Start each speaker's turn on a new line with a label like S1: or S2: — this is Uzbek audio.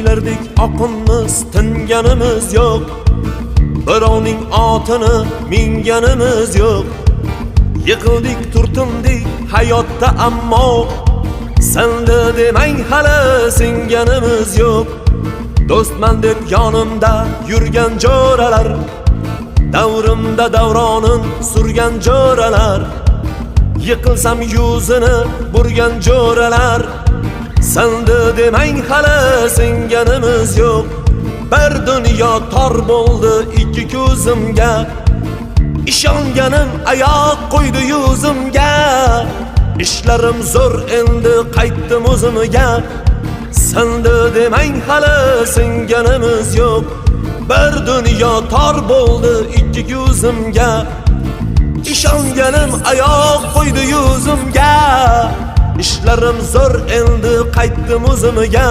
S1: Kuylardek oqinmiz, tinganimiz yo'q. Birovning otini minganimiz yo'q. Yiqildik, turtindik hayotda, ammo senda demang hali singanimiz yo'q. Do'stman deb yonimda yurgan jo'ralar, davrimda davronin surgan jo'ralar, yiqilsam yuzini burgan jo'ralar, senda demang hali singanimiz yo'q. Bir dunyo tor bo'ldi ikki ko'zimga, ishonganim oyoq qo'ydi yuzimga. Ishlarim zo'r endi qaytdim o'zimga, senda demang hali singanimiz yo'q. Bir dunyo tor bo'ldi ikki ko'zimga, ishonganim oyoq qo'ydi yuzimga. Ishlarim zo'r endi qaytdim o'zimga,